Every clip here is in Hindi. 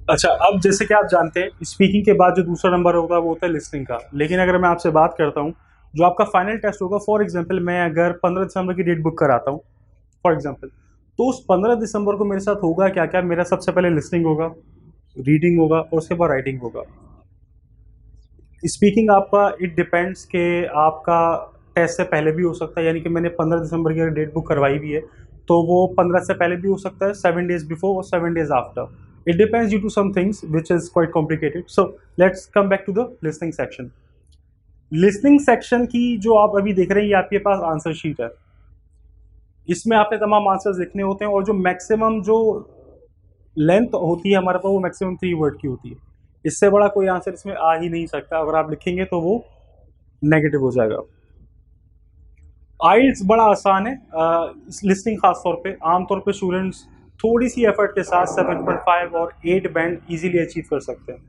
अच्छा, अब जैसे कि आप जानते हैं स्पीकिंग के बाद जो दूसरा नंबर होगा वो होता है लिसनिंग का। लेकिन अगर मैं आपसे बात करता हूँ, जो आपका फाइनल टेस्ट होगा, फॉर एग्जांपल मैं अगर 15 दिसंबर की डेट बुक कराता हूँ, फॉर एग्जांपल, तो उस 15 दिसंबर को मेरे साथ होगा क्या-क्या? मेरा सबसे पहले लिसनिंग होगा, रीडिंग होगा और उसके बाद राइटिंग होगा। स्पीकिंग आपका इट डिपेंड्स कि आपका टेस्ट से पहले भी हो सकता है, यानी कि मैंने 15 दिसंबर की अगर डेट बुक करवाई भी है, तो वो 15 से पहले भी हो सकता है, 7 डेज़ बिफोर और 7 days after. It depends due to some things which is quite complicated. So let's come back to the listening section. Listening section की जो आप अभी देख रहे हैं, ये आपके पास आंसर शीट है। इसमें आपने तमाम आंसर्स लिखने होते हैं और जो मैक्सिमम जो लेंथ होती है हमारे पास, वो मैक्सिमम 3 वर्ड की होती है। इससे बड़ा कोई आंसर इसमें आ ही नहीं सकता। अगर आप लिखेंगे तो वो नेगेटिव हो जाएगा। आइल्स बड़ा आसान है, लिसनिंग खास तौर पे आमतौर पे स्टूडेंट्स थोड़ी सी एफर्ट के साथ 7.5 और 8 बैंड इजीली अचीव कर सकते हैं।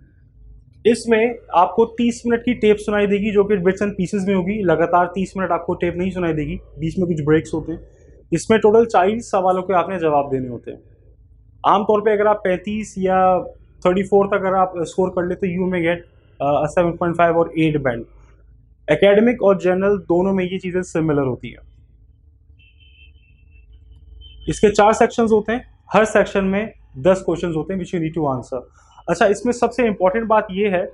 इसमें आपको 30 मिनट की टेप सुनाई देगी, जो कि बिट्स एंड पीसेस में होगी। लगातार 30 मिनट आपको टेप नहीं सुनाई देगी, बीच में कुछ ब्रेक्स होते हैं। इसमें टोटल 40 सवालों के आपने जवाब देने होते हैं। आमतौर पे अगर आप 35 या 34 तक अगर आप स्कोर कर ले तो यू में गेट 7.5 और 8 बैंड। एकेडमिक और जनरल दोनों में ये चीज़ें सिमिलर होती हैं। इसके 4 सेक्शंस होते हैं, हर सेक्शन में 10 क्वेश्चंस होते हैं which you need to answer. अच्छा, इसमें सबसे इंपॉर्टेंट बात ये है,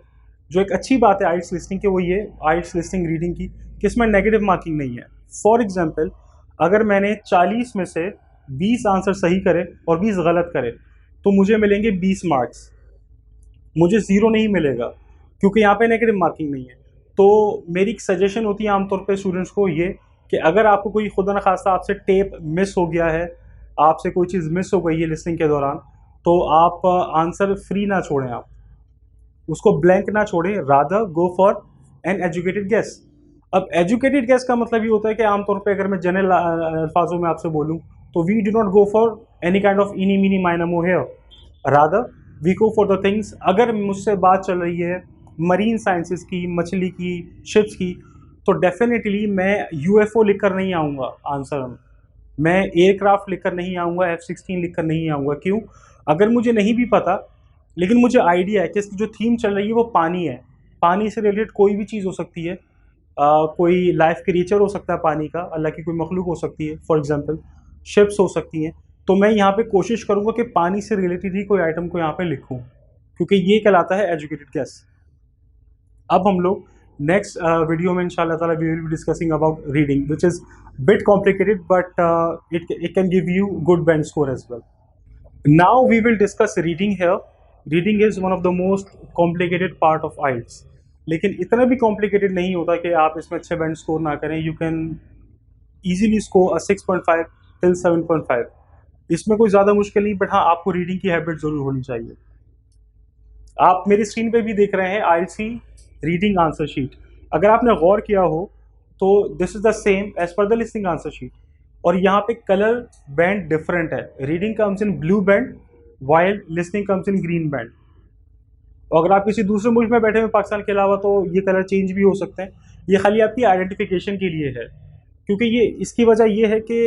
जो एक अच्छी बात है आइल्स लिसनिंग की, वो ये आइल्स लिसनिंग रीडिंग की, कि इसमें नेगेटिव मार्किंग नहीं है। फॉर एग्जाम्पल, अगर मैंने 40 में से 20 आंसर सही करे और 20 गलत करे, तो मुझे मिलेंगे 20 मार्क्स, मुझे ज़ीरो नहीं मिलेगा, क्योंकि यहाँ पे नेगेटिव मार्किंग नहीं है। तो मेरी एक सजेशन होती है आमतौर पे स्टूडेंट्स को ये, कि अगर आपको कोई खुदा न खास्ता आपसे टेप मिस हो गया है, आपसे कोई चीज़ मिस हो गई है लिसनिंग के दौरान, तो आप आंसर फ्री ना छोड़ें, आप उसको ब्लैंक ना छोड़ें, rather go for an educated guess. अब एजुकेटेड गेस का मतलब ये होता है कि आमतौर पे अगर मैं जनरल अल्फाजों में आपसे बोलूँ, तो we do not go for any kind of eeny meeny miny mo here, rather we go for the things. अगर मुझसे बात चल रही है मरीन साइंसेस की, मछली की, शिप्स की, तो डेफिनेटली मैं यूएफओ लिख कर नहीं आऊँगा आंसर में, मैं एयरक्राफ्ट लिख कर नहीं आऊँगा, F-16 लिख कर नहीं आऊँगा। क्यों? अगर मुझे नहीं भी पता, लेकिन मुझे आइडिया है कि इसकी जो थीम चल रही है वो पानी है। पानी से रिलेटेड कोई भी चीज़ हो सकती है, कोई लाइफ क्रिएचर हो सकता है पानी का, अल्लाह की कोई मखलूक हो सकती है, फॉर एग्जांपल शिप्स हो सकती हैं। तो मैं यहाँ पे कोशिश करूँगा कि पानी से रिलेटेड ही कोई आइटम को यहाँ पे लिखूँ, क्योंकि ये कहलाता है एजुकेटेड गेस। अब हम लोग नेक्स्ट वीडियो में इंशाल्लाह ताला we will be discussing about reading, which is bit complicated, but it can give you good band score as well. Now we will discuss reading here. Reading is one of the most complicated part of IELTS. लेकिन इतना भी कॉम्प्लिकेटेड नहीं होता कि आप इसमें अच्छे बैंड स्कोर ना करें। You can easily score a 6.5 till 7.5। इसमें कोई ज़्यादा मुश्किल नहीं, बट हाँ, आपको रीडिंग की हैबिट ज़रूर होनी चाहिए। आप मेरी स्क्रीन पे भी देख रहे हैं IELTS रीडिंग आंसर शीट। अगर आपने गौर किया हो, तो this is the same as पर द लिसनिंग आंसर शीट, और यहाँ पे कलर बैंड डिफरेंट है। Reading comes in blue band, while listening comes in green band. और अगर आप किसी दूसरे मुल्क में बैठे हुए पाकिस्तान के अलावा, तो ये कलर चेंज भी हो सकते हैं। ये खाली आपकी आइडेंटिफिकेशन के लिए है, क्योंकि ये इसकी वजह ये है कि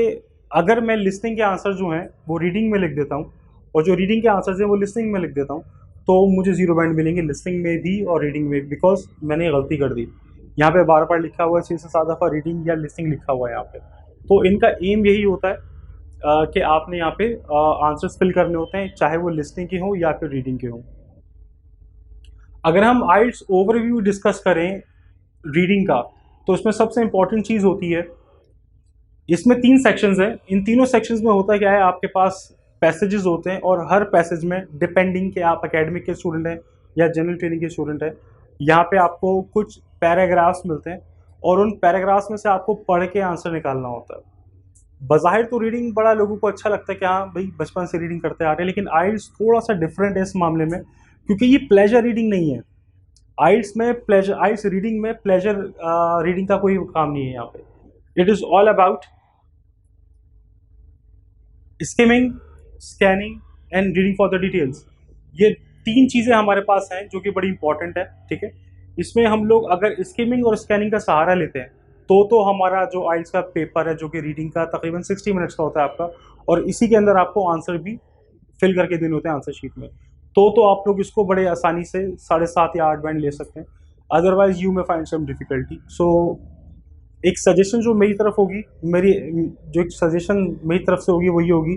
अगर मैं लिसनिंग के आंसर जो हैं वो रीडिंग में लिख देता हूँ, और जो रीडिंग के आंसर्स हैं वो लिसनिंग में लिख देता हूँ, तो मुझे ज़ीरो बैंड मिलेंगे लिसनिंग में भी और रीडिंग में भी, बिकॉज मैंने गलती कर दी। यहाँ पे बार बार लिखा हुआ है 6 से 7 दफ़ा रीडिंग या लिसनिंग लिखा हुआ है यहाँ पे। तो इनका एम यही होता है कि आपने यहाँ पे आंसर्स फिल करने होते हैं, चाहे वो लिसनिंग के हों या फिर रीडिंग के हों। अगर हम आइल्स ओवरव्यू डिस्कस करें रीडिंग का, तो इसमें सबसे इंपॉर्टेंट चीज़ होती है, इसमें 3 सेक्शंस हैं। इन तीनों सेक्शंस में होता क्या है, आपके पास पैसेजेस होते हैं, और हर पैसेज में डिपेंडिंग कि आप एकेडमिक के स्टूडेंट हैं या जनरल ट्रेनिंग के स्टूडेंट हैं, यहाँ पे आपको कुछ पैराग्राफ्स मिलते हैं, और उन पैराग्राफ्स में से आपको पढ़ के आंसर निकालना होता है। बज़ाहिर तो रीडिंग बड़ा लोगों को अच्छा लगता है कि हाँ भाई बचपन से रीडिंग करते आ रहे हैं, लेकिन आइल्स थोड़ा सा डिफरेंट है इस मामले में, क्योंकि ये प्लेजर रीडिंग नहीं है। आइल्स रीडिंग में प्लेजर रीडिंग का कोई काम नहीं है यहाँ पे। It is all about skimming, scanning and reading for the details. ये 3 चीज़ें हमारे पास हैं जो कि बड़ी इंपॉर्टेंट है, ठीक है। इसमें हम लोग अगर स्किमिंग और स्कैनिंग का सहारा लेते हैं, तो हमारा जो आइल्स का पेपर है, जो कि रीडिंग का तकरीबन 60 मिनट्स का होता है आपका, और इसी के अंदर आपको आंसर भी फिल करके देने होते हैं आंसर शीट में। तो आप लोग इसको बड़े आसानी से 7.5 या 8 बैंड ले सकते हैं, otherwise you may find some difficulty. So एक सजेशन जो मेरी तरफ होगी, जो एक सजेशन मेरी तरफ से होगी वो ये होगी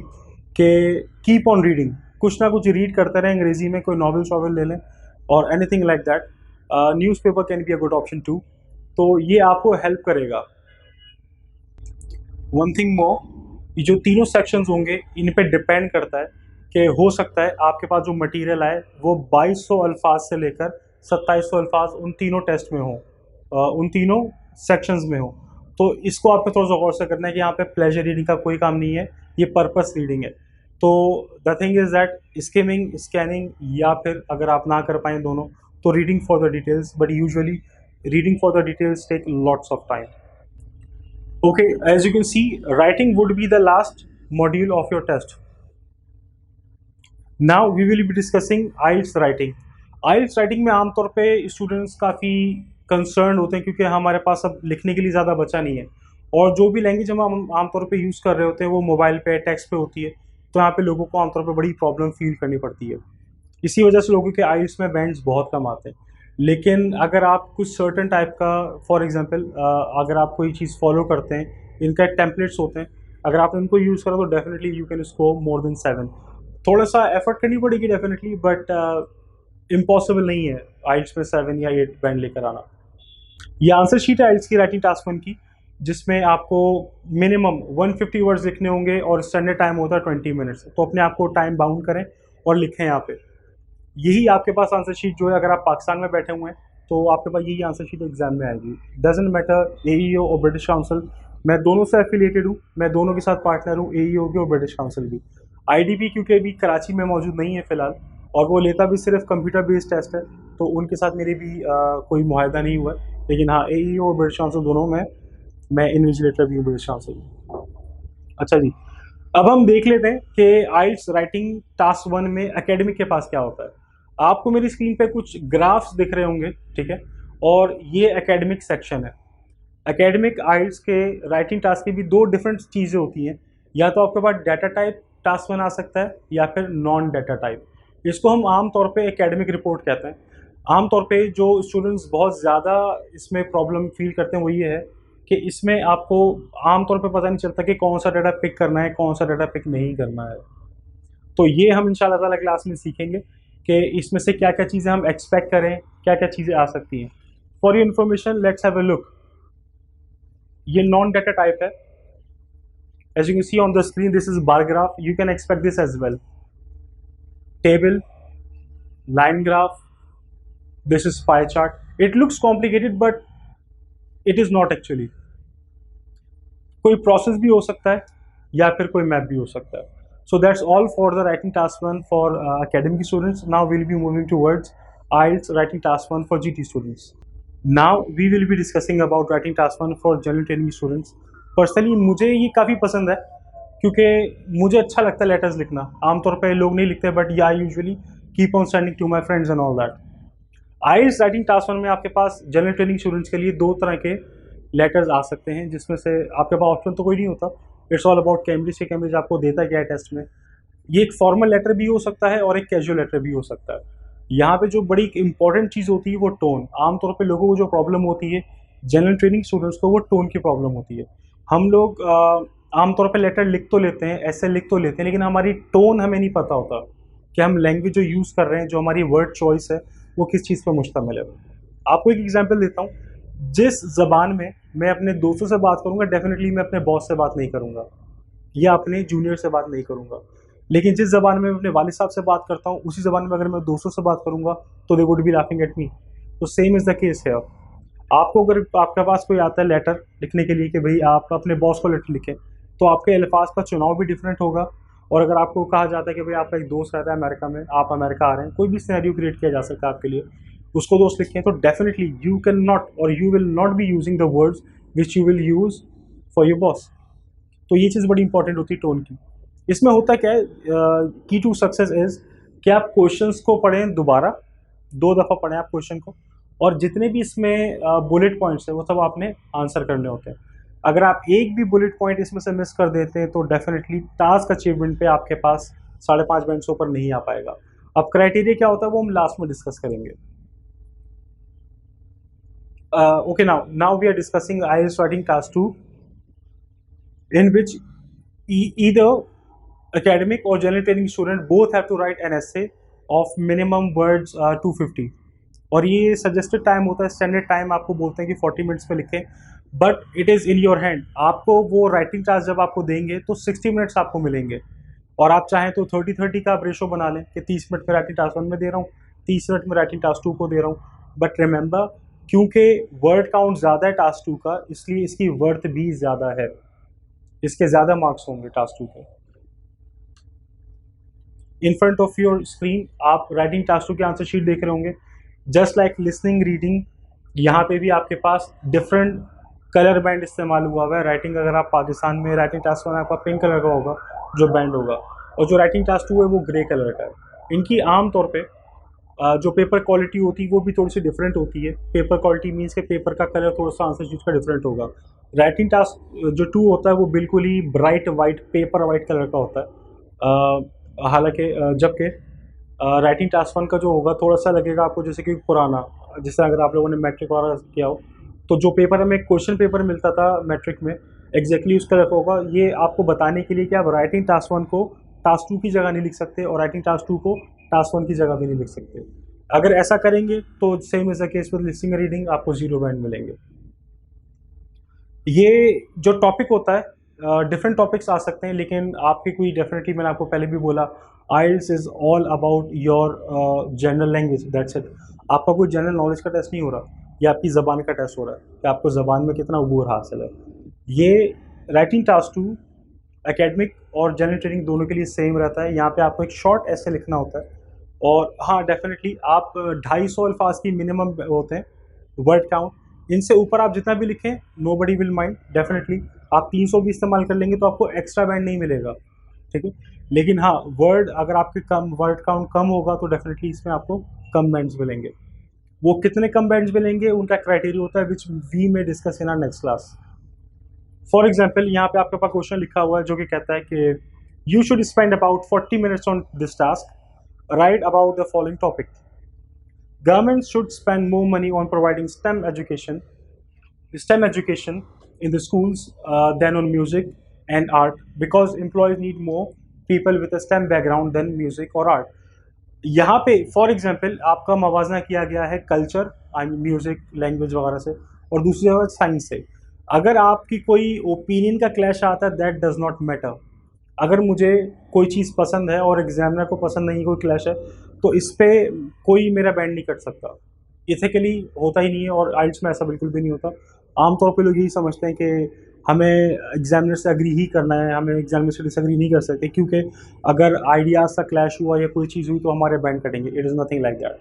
कि कीप ऑन रीडिंग, कुछ ना कुछ रीड करते रहें अंग्रेजी में, कोई नॉवल शॉवल ले लें और anything like that. Newspaper can be a good option too, तो ये आपको हेल्प करेगा। वन थिंग मोर, ये जो तीनों सेक्शंस होंगे इन पे डिपेंड करता है कि हो सकता है आपके पास जो मटेरियल आए वो 2200 अल्फाज से लेकर 2700 अल्फाज उन तीनों टेस्ट में हो, उन तीनों सेक्शंस में हो। तो इसको आपको थोड़ा सा गौर से करना है कि यहाँ पे प्लेजर रीडिंग का कोई काम नहीं है, ये पर्पस रीडिंग है। तो the thing is that skimming, scanning, या फिर अगर आप ना कर पाएँ दोनों, तो reading for the details, but usually reading for the details take lots of time. Okay, as you can see, writing would be the last module of your test. Now we will be discussing IELTS writing. IELTS writing में आमतौर पे स्टूडेंट्स काफ़ी कंसर्न होते हैं क्योंकि हमारे पास अब लिखने के लिए ज़्यादा बचा नहीं है, और जो भी लैंग्वेज हम आमतौर पे यूज़ कर रहे होते हैं वो मोबाइल पे, टेक्स्ट पे होती है, तो यहाँ पे लोगों को आमतौर पे बड़ी प्रॉब्लम फील करनी पड़ती है। इसी वजह से लोगों के IELTS में बैंड्स बहुत कम आते हैं। लेकिन अगर आप कुछ सर्टन टाइप का, फॉर एग्जांपल अगर आप कोई चीज़ फॉलो करते हैं, इनका टेम्पलेट्स होते हैं, अगर आप इनको यूज़ करो तो definitely you can score more than 7। थोड़ा सा एफर्ट करनी पड़ेगी डेफिनेटली, बट इम्पॉसिबल नहीं है IELTS में 7 या 8 बैंड लेकर आना। ये आंसर शीट है IELTS की राइटिंग टास्क 1 की, जिसमें आपको मिनिमम 150 वर्ड्स लिखने होंगे और स्टैंडर्ड टाइम होता है 20 मिनट्स। तो अपने आप को टाइम बाउंड करें और लिखें यहाँ पे। यही आपके पास आंसर शीट जो है, अगर आप पाकिस्तान में बैठे हुए हैं तो आपके पास यही आंसर शीट एग्जाम में आएगी। डजेंट मैटर AEO और ब्रिटिश काउंसिल, मैं दोनों से एफिलिएटेड हूँ, मैं दोनों के साथ पार्टनर हूँ, AEO भी और ब्रिटिश काउंसिल भी। IDP क्योंकि अभी कराची में मौजूद नहीं है फ़िलहाल, और वो लेता भी सिर्फ कंप्यूटर बेस्ड टेस्ट है, तो उनके साथ मेरी भी कोई मुआहदा नहीं हुआ है। लेकिन हाँ, AEO और ब्रिटिश काउंसिल दोनों में मैं इन्विजिलेटर भी हूँ, ब्रिटिश काउंसिल। अच्छा जी, अब हम देख लेते हैं कि IELTS राइटिंग टास्क 1 में एकेडमिक के पास क्या होता है। आपको मेरी स्क्रीन पे कुछ ग्राफ्स दिख रहे होंगे, ठीक है, और ये एकेडमिक सेक्शन है। एकेडमिक IELTS के राइटिंग टास्क की भी दो डिफरेंट चीज़ें होती हैं, या तो आपके पास डाटा टाइप टास्क 1 आ सकता है या फिर नॉन डाटा टाइप। इसको हम आम तौर पे एकेडमिक रिपोर्ट कहते हैं। आम तौर पे जो स्टूडेंट्स बहुत ज़्यादा इसमें प्रॉब्लम फील करते हैं वो ये है कि इसमें आपको आम तौर पे पता नहीं चलता कि कौन सा डाटा पिक करना है, कौन सा डाटा पिक नहीं करना है। तो ये हम इंशाल्लाह ताला क्लास में सीखेंगे कि इसमें से क्या क्या चीज़ें हम एक्सपेक्ट करें, क्या क्या चीज़ें आ सकती हैं। For your information, let's have a look. ये नॉन डाटा टाइप है। As you can see on the screen, this is bar graph, you can expect this as well. Table, line graph, this is pie chart. It looks complicated but it is not actually. कोई प्रोसेस भी हो सकता है या फिर कोई मैप भी हो सकता है। So that's all for the writing task 1 for academic students. Now we'll be moving towards IELTS writing task 1 for GT students. Now we will be discussing about writing task 1 for general training students. Personally मुझे ये काफ़ी पसंद है क्योंकि मुझे अच्छा लगता है लेटर्स लिखना। आमतौर पे लोग नहीं लिखते, बट या usually keep on sending to my friends and all that. IELTS writing task 1 में आपके पास जनरल ट्रेनिंग स्टूडेंट्स के लिए दो तरह के लेटर्स आ सकते हैं, जिसमें से आपके पास ऑप्शन तो कोई नहीं होता। It's all about Cambridge. Cambridge आपको देता क्या है टेस्ट में। ये एक फॉर्मल लेटर भी हो सकता है और एक कैजुअल लेटर भी हो सकता है। यहाँ पे जो बड़ी इंपॉर्टेंट चीज़ होती है वो टोन। आमतौर पे लोगों को जो प्रॉब्लम होती है, जनरल ट्रेनिंग स्टूडेंट्स को, वो टोन की प्रॉब्लम होती है। हम लोग आमतौर पे लेटर लिख तो लेते हैं, ऐसे लिख तो लेते हैं, लेकिन हमारी टोन हमें नहीं पता होता कि हम लैंग्वेज जो यूज़ कर रहे हैं, जो हमारी वर्ड चॉइस है, वो किस चीज़ पर मुश्तमिल है। आपको एक एग्जाम्पल देता हूँ। जिस ज़बान में मैं अपने दोस्तों से बात करूँगा, डेफिनेटली मैं अपने बॉस से बात नहीं करूँगा या अपने जूनियर से बात नहीं करूँगा। लेकिन जिस ज़बान में मैं अपने वालिद साहब से बात करता हूँ, उसी ज़बान में अगर मैं दोस्तों से बात करूँगा तो they would be laughing at me. तो सेम इज़ द केस है। आपको अगर आपके पास कोई आता है लेटर लिखने के लिए कि भाई आप अपने बॉस को लेटर लिखें, तो आपके अल्फाज का चुनाव भी डिफरेंट होगा। और अगर आपको कहा जाता है कि भाई आपका एक दोस्त रहता है अमेरिका में, आप अमेरिका आ रहे हैं, कोई भी सिनेरियो क्रिएट किया जा सकता है आपके लिए, उसको दोस्त लिखें, तो डेफिनेटली यू कैन नॉट और you will not be using the words which you will use for your boss. तो ये चीज़ बड़ी इंपॉर्टेंट होती है टोन की। इसमें होता क्या है, की टू सक्सेस इज़ कि आप क्वेश्चंस को पढ़ें दोबारा, 2 दफ़ा पढ़ें आप क्वेश्चन को, और जितने भी इसमें बुलेट पॉइंट्स हैं वो सब आपने आंसर करने होते हैं। अगर आप एक भी बुलेट पॉइंट इसमें से मिस कर देते हैं तो डेफिनेटली टास्क अचीवमेंट पे आपके पास 5.5 बैंड से ऊपर नहीं आ पाएगा। अब क्राइटेरिया क्या होता है वो हम लास्ट में डिस्कस करेंगे. Okay, now we are discussing IELTS writing task 2, in which either academic or general training student both have to write an essay of minimum words 250. और ये सजेस्टेड टाइम होता है, स्टैंडर्ड टाइम आपको बोलते हैं कि 40 मिनट्स में लिखें, but it is in your hand. आपको वो राइटिंग टास्क जब आपको देंगे तो 60 मिनट्स आपको मिलेंगे, और आप चाहें तो 30-30 का आप रेशो बना लें कि 30 मिनट में राइटिंग टास्क 1 में दे रहा हूँ, 30 मिनट में राइटिंग टास्क 2 को दे रहा हूँ. बट रिमेंबर, क्योंकि वर्ड काउंट ज़्यादा है टास्क 2 का, इसलिए इसकी वर्थ भी ज़्यादा है, इसके ज़्यादा मार्क्स होंगे टास्क 2 के. In front of your screen आप राइटिंग टास्क 2 के आंसर शीट देख रहे होंगे. जस्ट लाइक लिसनिंग रीडिंग, यहाँ पे भी आपके पास डिफरेंट कलर बैंड इस्तेमाल हुआ हुआ है. राइटिंग अगर आप पाकिस्तान में राइटिंग टास्क 1 आपका पिंक कलर का होगा जो बैंड होगा, और जो राइटिंग टास्क 2 है वो ग्रे कलर का है. इनकी आम तौर पे जो पेपर क्वालिटी होती है वो भी थोड़ी सी डिफरेंट होती है. पेपर क्वालिटी मीन्स के पेपर का कलर थोड़ा सा आंसर शीट का डिफरेंट होगा. राइटिंग टास्क जो 2 होता है वो बिल्कुल ही bright white, paper white colour का होता है. हालांकि जबकि राइटिंग टास्क 1 का जो होगा थोड़ा सा लगेगा आपको जैसे कि पुराना, जिससे अगर आप लोगों ने मैट्रिक वगैरह किया हो तो जो पेपर हमें क्वेश्चन पेपर मिलता था मैट्रिक में एग्जैक्टली उस कलर का होगा. ये आपको बताने के लिए कि आप राइटिंग टास्क 1 को टास्क 2 की जगह नहीं लिख सकते और राइटिंग टास्क 2 को टास्क 1 की जगह भी नहीं लिख सकते. अगर ऐसा करेंगे तो same is the case with listening reading, आपको 0 बैंड मिलेंगे. ये जो टॉपिक होता है डिफरेंट टॉपिक्स आ सकते हैं, लेकिन आपकी कोई डेफिनेटली, मैंने आपको पहले भी बोला, IELTS is all about your general language, that's it. आपका कोई जनरल नॉलेज का टेस्ट नहीं हो रहा, ये आपकी ज़बान का टेस्ट हो रहा है कि आपको ज़बान में कितना अबूर हासिल है. ये राइटिंग टास्क 2 एकेडमिक और जनरल ट्रेनिंग दोनों के लिए सेम रहता है. यहाँ पे आपको एक शॉर्ट ऐसे लिखना होता है, और हाँ डेफिनेटली आप 250 अल्फाज की मिनिमम होते हैं वर्ड काउंट. इनसे ऊपर आप जितना भी लिखें नोबडी विल माइंड. डेफिनेटली आप 300 भी इस्तेमाल कर लेंगे तो आपको एक्स्ट्रा बैंड नहीं मिलेगा, ठीक है. लेकिन हाँ, वर्ड अगर आपके कम वर्ड काउंट कम होगा तो डेफिनेटली इसमें आपको कम बैंड्स मिलेंगे. वो कितने कम बैंड्स मिलेंगे उनका क्राइटेरिया होता है विच वी में discuss in our next class. For example, यहाँ पे आपके पास क्वेश्चन लिखा हुआ है जो कि कहता है कि you should spend about 40 minutes on this task, right about the following topic. Governments should spend more money on providing STEM education in the schools than on music and art, because employees need more people with a STEM background than music or art. यहाँ पे फॉर एग्जाम्पल आपका मवाजना किया गया है कल्चर, म्यूज़िक, लैंग्वेज वगैरह से, और दूसरी जगह साइंस से. अगर आपकी कोई ओपिनियन का क्लैश आता है, दैट डज नॉट मैटर. अगर मुझे कोई चीज़ पसंद है और एग्जामिनर को पसंद नहीं, कोई क्लैश है, तो इस पर कोई मेरा बैंड नहीं कट सकता. इथिकली होता ही नहीं है, और IELTS में ऐसा बिल्कुल भी नहीं होता. आमतौर पे लोग यही समझते हैं कि हमें एग्जामिनर से अग्री ही करना है, हमें एग्जामिनर से डिसअग्री नहीं कर सकते, क्योंकि अगर आइडियाज़ का क्लैश हुआ या कोई चीज़ हुई तो हमारे बैंड कटेंगे. It is nothing like that.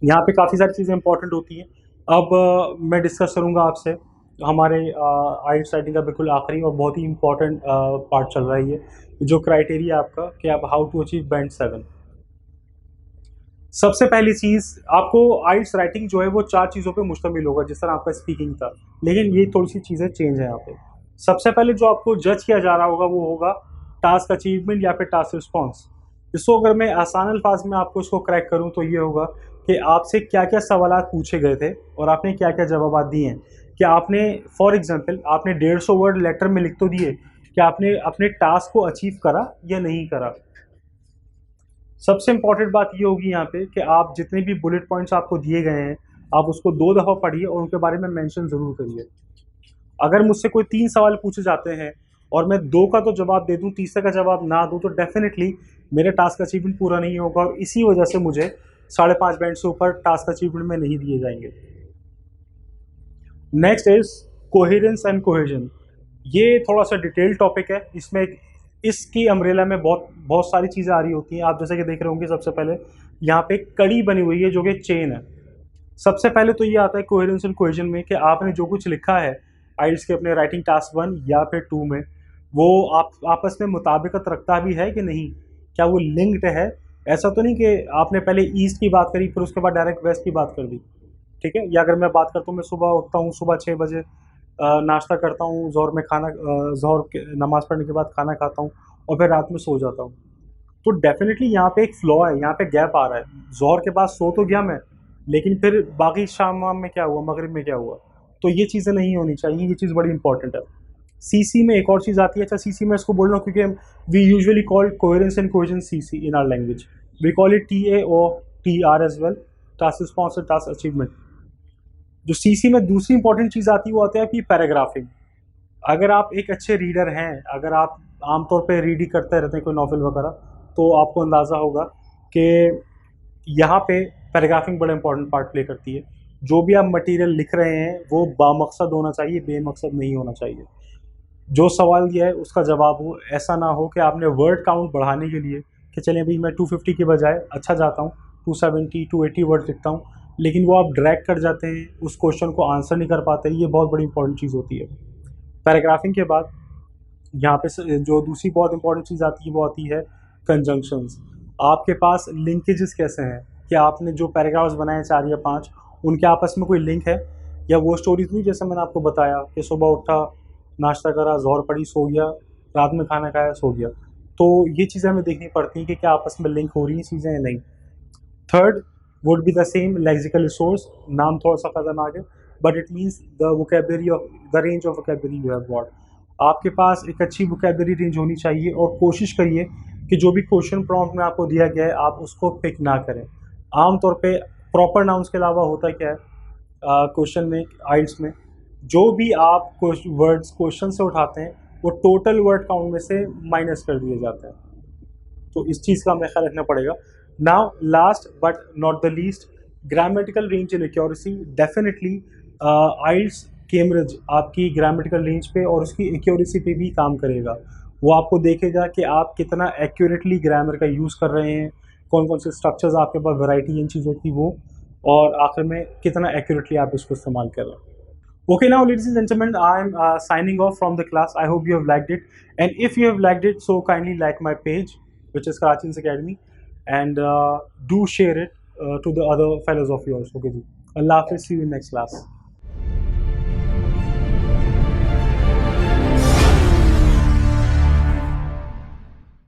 यहाँ पे काफ़ी सारी चीज़ें इंपॉर्टेंट होती हैं. अब मैं डिस्कस करूँगा आपसे हमारे IELTS राइटिंग का बिल्कुल आखिरी और बहुत ही इंपॉर्टेंट पार्ट चल रहा है, ये जो क्राइटेरिया आपका कि आप हाउ टू अचीव बैंड 7. सबसे पहली चीज़, आपको IELTS राइटिंग जो है वो 4 चीज़ों पे मुश्तमिल होगा, जिस तरह आपका स्पीकिंग था, लेकिन ये थोड़ी सी चीज़ें चेंज है यहाँ पे. सबसे पहले जो आपको जज किया जा रहा होगा वो होगा टास्क अचीवमेंट या फिर टास्क रिस्पॉन्स. इसको अगर मैं आसान अल्फाज में आपको इसको क्रैक करूँ तो ये होगा कि आपसे क्या क्या सवाल पूछे गए थे और आपने क्या क्या जवाब दिए हैं. क्या आपने फॉर एग्जांपल आपने 150 वर्ड लेटर में लिख तो दिए, क्या आपने अपने टास्क को अचीव करा या नहीं करा. सबसे इंपॉर्टेंट बात ये होगी यहाँ पे कि आप जितने भी बुलेट पॉइंट्स आपको दिए गए हैं आप उसको 2 दफ़ा पढ़िए और उनके बारे में मेंशन ज़रूर करिए. अगर मुझसे कोई 3 सवाल पूछे जाते हैं और मैं 2 का तो जवाब दे दूँ, तीसरे का जवाब ना दूँ, तो डेफिनेटली मेरे टास्क अचीवमेंट पूरा नहीं होगा, और इसी वजह से मुझे 5.5 बैंड से ऊपर टास्क अचीवमेंट में नहीं दिए जाएंगे. Next is coherence and cohesion. ये थोड़ा सा डिटेल टॉपिक है. इसमें इसकी अम्ब्रेला में बहुत सारी चीज़ें आ रही होती हैं. आप जैसे कि देख रहे होंगे, सबसे पहले यहाँ पे एक कड़ी बनी हुई है जो कि चेन है. सबसे पहले तो ये आता है कोहेरेंस एंड कोहेजन में कि आपने जो कुछ लिखा है IELTS के अपने राइटिंग टास्क 1 या फिर 2 में, वो आप आपस में मुताबिकत रखता भी है कि नहीं, क्या वो लिंक्ड है. ऐसा तो नहीं कि आपने पहले ईस्ट की बात करी फिर उसके बाद डायरेक्ट वेस्ट की बात कर दी, ठीक है. या अगर मैं बात करता हूँ, मैं सुबह उठता हूँ, सुबह 6 बजे नाश्ता करता हूँ, ज़ोहर में खाना ज़ोहर के नमाज़ पढ़ने के बाद खाना खाता हूँ और फिर रात में सो जाता हूँ. तो डेफिनेटली यहाँ पे एक फ्लॉ है, यहाँ पे गैप आ रहा है। ज़ोहर के बाद सो तो गया मैं, लेकिन फिर बाकी शाम वाम में क्या हुआ, मगरिब में क्या हुआ? तो ये चीज़ें नहीं होनी चाहिए, ये चीज़ बड़ी इंपॉर्टेंट है। सीसी में एक और चीज़ आती है, अच्छा सीसी में इसको बोल रहा हूँ क्योंकि we usually call coherence and cohesion CC in our language, we call it TA और TR as well, task response और टास्क अचीवमेंट। जो सीसी में दूसरी इंपॉर्टेंट चीज़ आती है वो आता है कि पैराग्राफिंग। अगर आप एक अच्छे रीडर हैं, अगर आप आमतौर पे रीड ही करते रहते हैं कोई नॉवल वगैरह, तो आपको अंदाज़ा होगा कि यहाँ पे पैराग्राफिंग बड़ा इंपॉर्टेंट पार्ट प्ले करती है। जो भी आप मटेरियल लिख रहे हैं वो बामकसद होना चाहिए, बेमकसद नहीं होना चाहिए। जो सवाल दिया है उसका जवाब हो, ऐसा ना हो कि आपने वर्ड काउंट बढ़ाने के लिए कि चलें भाई मैं 250 के बजाय अच्छा जाता हूँ 270 280 वर्ड लिखता हूँ, लेकिन वो आप ड्रैग कर जाते हैं, उस क्वेश्चन को आंसर नहीं कर पाते। ये बहुत बड़ी इंपॉर्टेंट चीज़ होती है। पैराग्राफिंग के बाद यहाँ पे जो दूसरी बहुत इंपॉर्टेंट चीज़ आती है वो आती है कंजंक्शंस। आपके पास लिंकेजेस कैसे हैं, कि आपने जो पैराग्राफ्स बनाए 4 या 5 उनके आपस में कोई लिंक है, या वो स्टोरीज नहीं जैसे मैंने आपको बताया कि सुबह उठा, नाश्ता करा, ज़ोहर पढ़ी, सो गया, रात में खाना खाया, सो गया। तो ये चीज़ें हमें देखनी पड़ती हैं कि क्या आपस में लिंक हो रही हैं चीज़ें या नहीं। Third would be the same lexical resource, नाम थोड़ा सा खतरनाक है, but it means the vocabulary of the range of vocabulary you have got. आपके पास एक अच्छी वोकेबलरी रेंज होनी चाहिए, और कोशिश करिए कि जो भी क्वेश्चन प्रॉम्प्ट में आपको दिया गया है आप उसको पिक ना करें। आमतौर पे प्रॉपर नाउंस के अलावा होता क्या है क्वेश्चन में, आइल्स में, जो भी आप वर्ड्स क्वेश्चन से उठाते हैं वो टोटल वर्ड काउंट में से माइनस कर दिए जाते हैं। तो इस चीज़ का हमें ख्याल रखना पड़ेगा। Now last but not the least, grammatical range and accuracy. Definitely IELTS Cambridge आपकी ग्रामेटिकल रेंज पे और उसकी एक्यूरेसी पे भी काम करेगा। वो आपको देखेगा कि आप कितना एक्यूरेटली ग्रामर का यूज़ कर रहे हैं, कौन कौन से स्ट्रक्चर्स आपके पास, वैरायटी इन चीज़ों की वो, और आखिर में कितना एक्यूरेटली आप इसको इस्तेमाल कर रहे हैं। Okay, now ladies and gentlemen, I'm signing off from the class. I hope you have liked it, and if you have liked it, so kindly like my page, which is Karachins Academy, and do share it to the other fellows of yours. Okay, ji. Allah Hafiz. See you in next class.